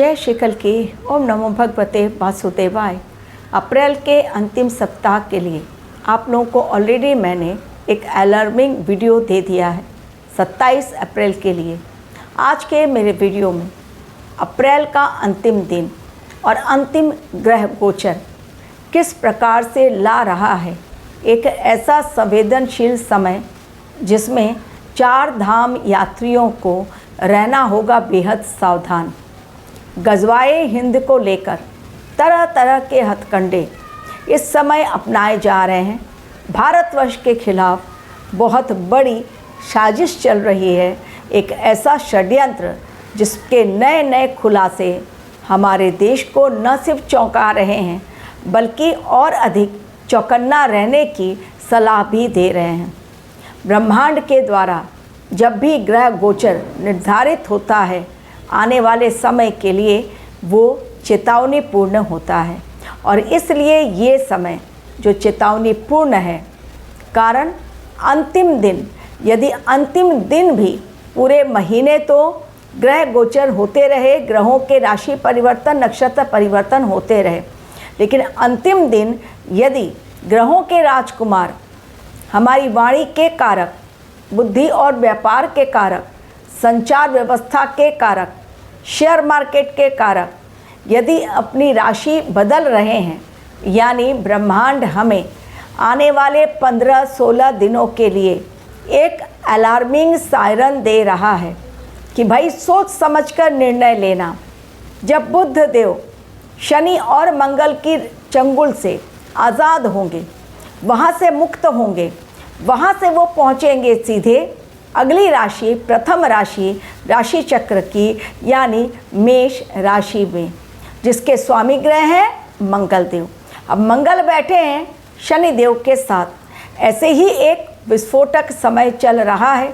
जय श्री कल की। ओम नमो भगवते वासुदेवाय। अप्रैल के अंतिम सप्ताह के लिए आप लोगों को ऑलरेडी मैंने एक अलार्मिंग वीडियो दे दिया है 27 अप्रैल के लिए। आज के मेरे वीडियो में अप्रैल का अंतिम दिन और अंतिम ग्रह गोचर किस प्रकार से ला रहा है एक ऐसा संवेदनशील समय जिसमें चार धाम यात्रियों को रहना होगा बेहद सावधान। गजवाए हिंद को लेकर तरह तरह के हथकंडे इस समय अपनाए जा रहे हैं। भारतवर्ष के खिलाफ बहुत बड़ी साजिश चल रही है, एक ऐसा षड्यंत्र जिसके नए नए खुलासे हमारे देश को न सिर्फ चौंका रहे हैं बल्कि और अधिक चौकन्ना रहने की सलाह भी दे रहे हैं। ब्रह्मांड के द्वारा जब भी ग्रह गोचर निर्धारित होता है आने वाले समय के लिए वो चेतावनीपूर्ण होता है और इसलिए ये समय जो चेतावनीपूर्ण है कारण अंतिम दिन, यदि अंतिम दिन भी पूरे महीने तो ग्रह गोचर होते रहे, ग्रहों के राशि परिवर्तन नक्षत्र परिवर्तन होते रहे, लेकिन अंतिम दिन यदि ग्रहों के राजकुमार हमारी वाणी के कारक, बुद्धि और व्यापार के कारक, संचार व्यवस्था के कारक, शेयर मार्केट के कारक यदि अपनी राशि बदल रहे हैं, यानी ब्रह्मांड हमें आने वाले 15-16 दिनों के लिए एक अलार्मिंग सायरन दे रहा है कि भाई सोच समझकर निर्णय लेना। जब बुध देव शनि और मंगल की चंगुल से आज़ाद होंगे, वहाँ से मुक्त होंगे, वहाँ से वो पहुँचेंगे सीधे अगली राशि, प्रथम राशि राशि चक्र की यानी मेष राशि में, जिसके स्वामी ग्रह हैं मंगल देव। अब मंगल बैठे हैं शनि देव के साथ। ऐसे ही एक विस्फोटक समय चल रहा है।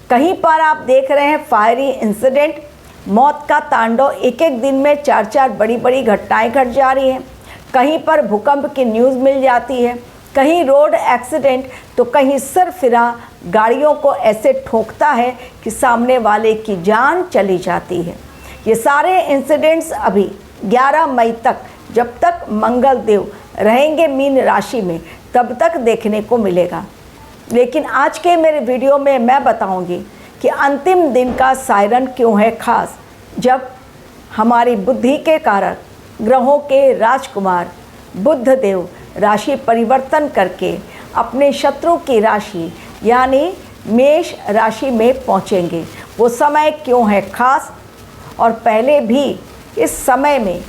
कहीं पर आप देख रहे हैं फायरी इंसिडेंट, मौत का तांडव, एक एक दिन में 4-4 बड़ी बड़ी घटनाएं घट जा रही हैं। कहीं पर भूकंप की न्यूज़ मिल जाती है, कहीं रोड एक्सीडेंट, तो कहीं सरफिरा गाड़ियों को ऐसे ठोकता है कि सामने वाले की जान चली जाती है। ये सारे इंसिडेंट्स अभी 11 मई तक, जब तक मंगल देव रहेंगे मीन राशि में, तब तक देखने को मिलेगा। लेकिन आज के मेरे वीडियो में मैं बताऊंगी कि अंतिम दिन का सायरन क्यों है खास, जब हमारी बुद्धि के कारक ग्रहों के राजकुमार बुध देव राशि परिवर्तन करके अपने शत्रु की राशि यानी मेष राशि में पहुंचेंगे। वो समय क्यों है खास और पहले भी इस समय में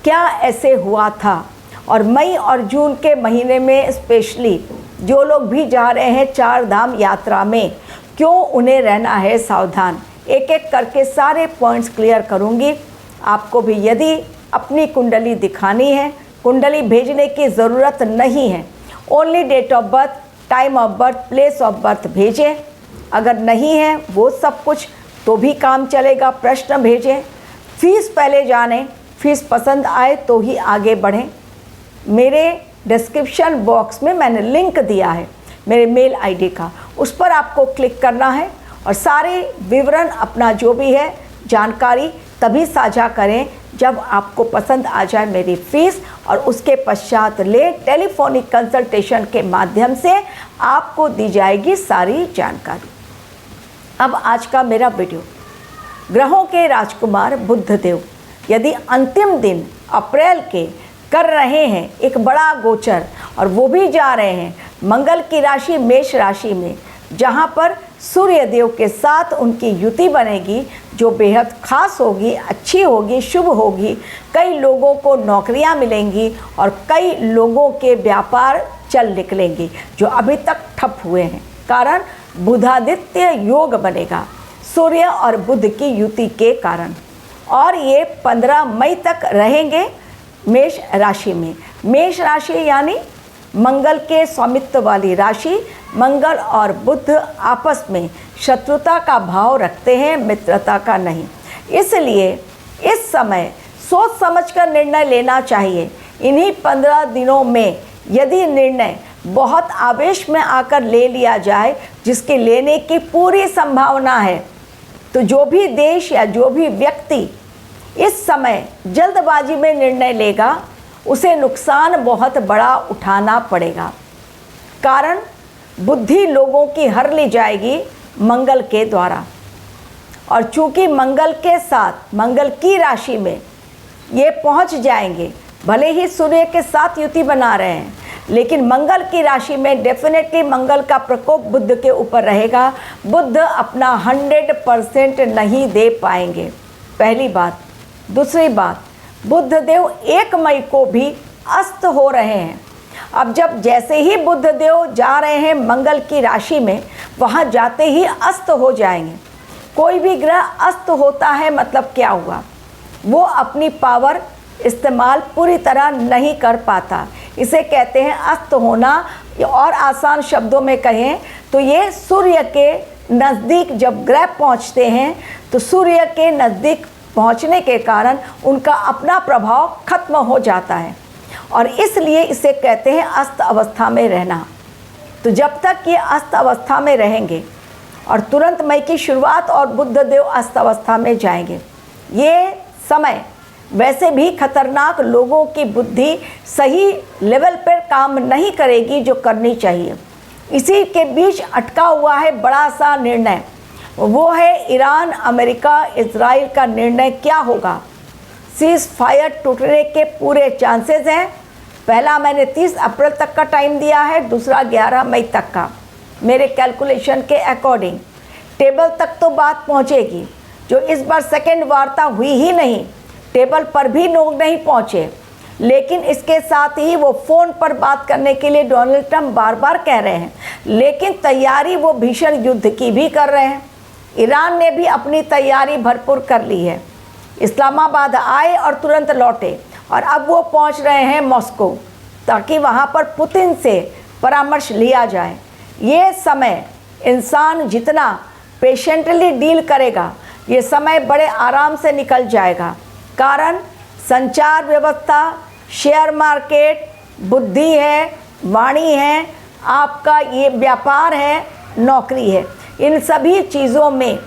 क्या ऐसे हुआ था, और मई और जून के महीने में स्पेशली जो लोग भी जा रहे हैं चार धाम यात्रा में, क्यों उन्हें रहना है सावधान। एक एक करके सारे पॉइंट्स क्लियर करूंगी। आपको भी यदि अपनी कुंडली दिखानी है, कुंडली भेजने की ज़रूरत नहीं है, only date of birth, time of birth, place of birth भेजें। अगर नहीं है वो सब कुछ तो भी काम चलेगा, प्रश्न भेजें। फीस पहले जानें, फीस पसंद आए तो ही आगे बढ़ें। मेरे डिस्क्रिप्शन बॉक्स में मैंने लिंक दिया है मेरे मेल आईडी का, उस पर आपको क्लिक करना है और सारे विवरण अपना जो भी है जानकारी तभी साझा करें जब आपको पसंद आ जाए मेरी फीस, और उसके पश्चात ले टेलीफोनिक कंसल्टेशन के माध्यम से आपको दी जाएगी सारी जानकारी। अब आज का मेरा वीडियो, ग्रहों के राजकुमार बुध देव यदि अंतिम दिन अप्रैल के कर रहे हैं एक बड़ा गोचर, और वो भी जा रहे हैं मंगल की राशि मेष राशि में, जहाँ पर सूर्य देव के साथ उनकी युति बनेगी जो बेहद खास होगी, अच्छी होगी, शुभ होगी। कई लोगों को नौकरियां मिलेंगी और कई लोगों के व्यापार चल निकलेंगे जो अभी तक ठप हुए हैं, कारण बुधादित्य योग बनेगा सूर्य और बुध की युति के कारण। और ये 15 मई तक रहेंगे मेष राशि में। मेष राशि यानी मंगल के स्वामित्व वाली राशि। मंगल और बुध आपस में शत्रुता का भाव रखते हैं, मित्रता का नहीं। इसलिए इस समय सोच समझकर निर्णय लेना चाहिए। इन्हीं 15 दिनों में यदि निर्णय बहुत आवेश में आकर ले लिया जाए, जिसके लेने की पूरी संभावना है, तो जो भी देश या जो भी व्यक्ति इस समय जल्दबाजी में निर्णय लेगा उसे नुकसान बहुत बड़ा उठाना पड़ेगा। कारण बुद्धि लोगों की हर ली जाएगी मंगल के द्वारा, और चूंकि मंगल के साथ मंगल की राशि में ये पहुंच जाएंगे, भले ही सूर्य के साथ युति बना रहे हैं, लेकिन मंगल की राशि में डेफिनेटली मंगल का प्रकोप बुध के ऊपर रहेगा। बुध अपना 100% नहीं दे पाएंगे, पहली बात। दूसरी बात, बुध देव 1 मई को भी अस्त हो रहे हैं। अब जैसे ही बुध देव जा रहे हैं मंगल की राशि में, वहाँ जाते ही अस्त हो जाएंगे। कोई भी ग्रह अस्त होता है मतलब क्या हुआ, वो अपनी पावर इस्तेमाल पूरी तरह नहीं कर पाता, इसे कहते हैं अस्त होना। और आसान शब्दों में कहें तो ये सूर्य के नज़दीक जब ग्रह पहुंचते हैं तो सूर्य के नज़दीक पहुंचने के कारण उनका अपना प्रभाव खत्म हो जाता है, और इसलिए इसे कहते हैं अस्त अवस्था में रहना। तो जब तक ये अस्त अवस्था में रहेंगे और तुरंत मई की शुरुआत और बुध देव अस्त अवस्था में जाएंगे, ये समय वैसे भी खतरनाक, लोगों की बुद्धि सही लेवल पर काम नहीं करेगी जो करनी चाहिए। इसी के बीच अटका हुआ है बड़ा सा निर्णय, वो है ईरान अमेरिका इजराइल का निर्णय क्या होगा। सीज फायर टूटने के पूरे चांसेस हैं। पहला मैंने 30 अप्रैल तक का टाइम दिया है, दूसरा 11 मई तक का। मेरे कैलकुलेशन के अकॉर्डिंग टेबल तक तो बात पहुंचेगी। जो इस बार सेकेंड वार्ता हुई ही नहीं, टेबल पर भी लोग नहीं पहुंचे, लेकिन इसके साथ ही वो फ़ोन पर बात करने के लिए डोनाल्ड ट्रंप बार बार कह रहे हैं, लेकिन तैयारी वो भीषण युद्ध की भी कर रहे हैं। ईरान ने भी अपनी तैयारी भरपूर कर ली है। इस्लामाबाद आए और तुरंत लौटे, और अब वो पहुंच रहे हैं मॉस्को, ताकि वहाँ पर पुतिन से परामर्श लिया जाए। ये समय इंसान जितना पेशेंटली डील करेगा, ये समय बड़े आराम से निकल जाएगा। कारण संचार व्यवस्था, शेयर मार्केट, बुद्धि है, वाणी है, आपका ये व्यापार है, नौकरी है, इन सभी चीज़ों में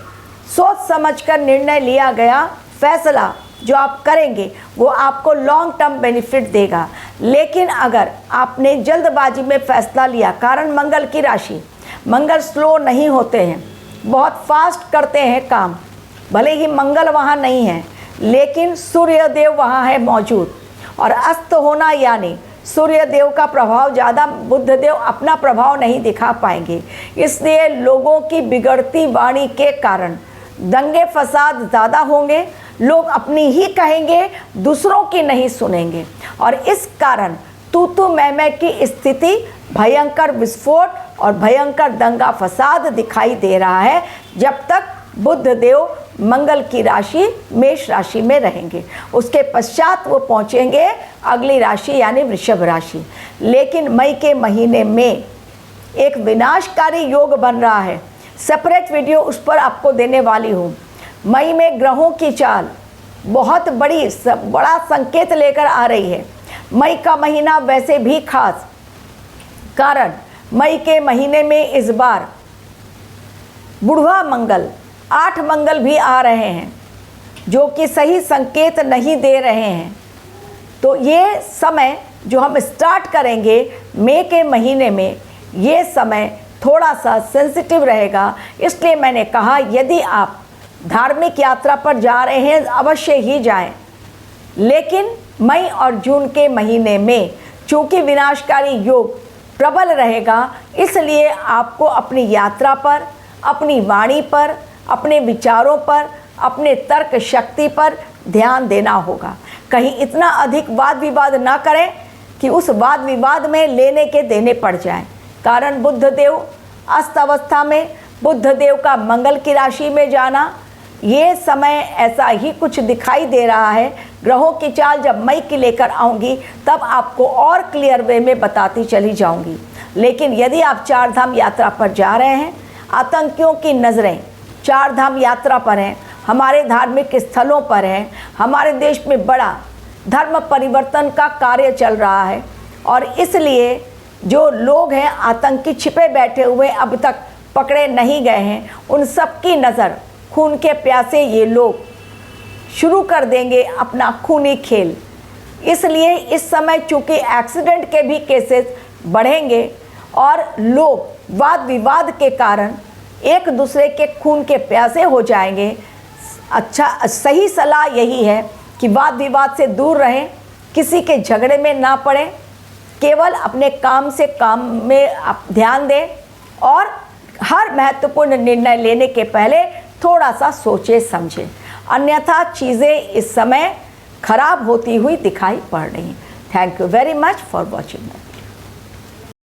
सोच समझकर निर्णय लिया गया फैसला जो आप करेंगे वो आपको लॉन्ग टर्म बेनिफिट देगा। लेकिन अगर आपने जल्दबाजी में फैसला लिया, कारण मंगल की राशि, मंगल स्लो नहीं होते हैं, बहुत फास्ट करते हैं काम। भले ही मंगल वहाँ नहीं है, लेकिन सूर्य देव वहाँ है मौजूद, और अस्त होना यानी सूर्य देव का प्रभाव ज़्यादा, बुध देव अपना प्रभाव नहीं दिखा पाएंगे। इसलिए लोगों की बिगड़ती वाणी के कारण दंगे फसाद ज़्यादा होंगे, लोग अपनी ही कहेंगे, दूसरों की नहीं सुनेंगे, और इस कारण तू मैं की स्थिति, भयंकर विस्फोट और भयंकर दंगा फसाद दिखाई दे रहा है जब तक बुध देव मंगल की राशि मेष राशि में रहेंगे। उसके पश्चात वो पहुंचेंगे अगली राशि यानी वृषभ राशि। लेकिन मई के महीने में एक विनाशकारी योग बन रहा है, सेपरेट वीडियो उस पर आपको देने वाली हूँ। मई में ग्रहों की चाल बहुत बड़ा संकेत लेकर आ रही है। मई का महीना वैसे भी खास, कारण मई के महीने में इस बार बुढ़वा मंगल, 8 मंगल भी आ रहे हैं, जो कि सही संकेत नहीं दे रहे हैं। तो ये समय जो हम स्टार्ट करेंगे मई के महीने में, ये समय थोड़ा सा सेंसिटिव रहेगा। इसलिए मैंने कहा यदि आप धार्मिक यात्रा पर जा रहे हैं अवश्य ही जाएं। लेकिन मई और जून के महीने में चूँकि विनाशकारी योग प्रबल रहेगा, इसलिए आपको अपनी यात्रा पर, अपनी वाणी पर, अपने विचारों पर, अपने तर्क शक्ति पर ध्यान देना होगा। कहीं इतना अधिक वाद विवाद ना करें कि उस वाद विवाद में लेने के देने पड़ जाएं। कारण बुध देव अस्त अवस्था में, बुध देव का मंगल की राशि में जाना, ये समय ऐसा ही कुछ दिखाई दे रहा है। ग्रहों की चाल जब मई की लेकर आऊँगी तब आपको और क्लियर वे में बताती चली जाऊँगी। लेकिन यदि आप 4 धाम यात्रा पर जा रहे हैं, आतंकियों की नज़रें 4 धाम यात्रा पर हैं, हमारे धार्मिक स्थलों पर हैं, हमारे देश में बड़ा धर्म परिवर्तन का कार्य चल रहा है, और इसलिए जो लोग हैं आतंकी छिपे बैठे हुए अब तक पकड़े नहीं गए हैं, उन सब की नज़र, खून के प्यासे ये लोग शुरू कर देंगे अपना खूनी खेल। इसलिए इस समय चूंकि एक्सीडेंट के भी केसेस बढ़ेंगे और लोग वाद विवाद के कारण एक दूसरे के खून के प्यासे हो जाएंगे, सही सलाह यही है कि वाद विवाद से दूर रहें, किसी के झगड़े में ना पड़ें, केवल अपने काम से काम में आप ध्यान दें और हर महत्वपूर्ण निर्णय लेने के पहले थोड़ा सा सोचें समझें, अन्यथा चीज़ें इस समय खराब होती हुई दिखाई पड़ रही हैं। Thank you very much for watching.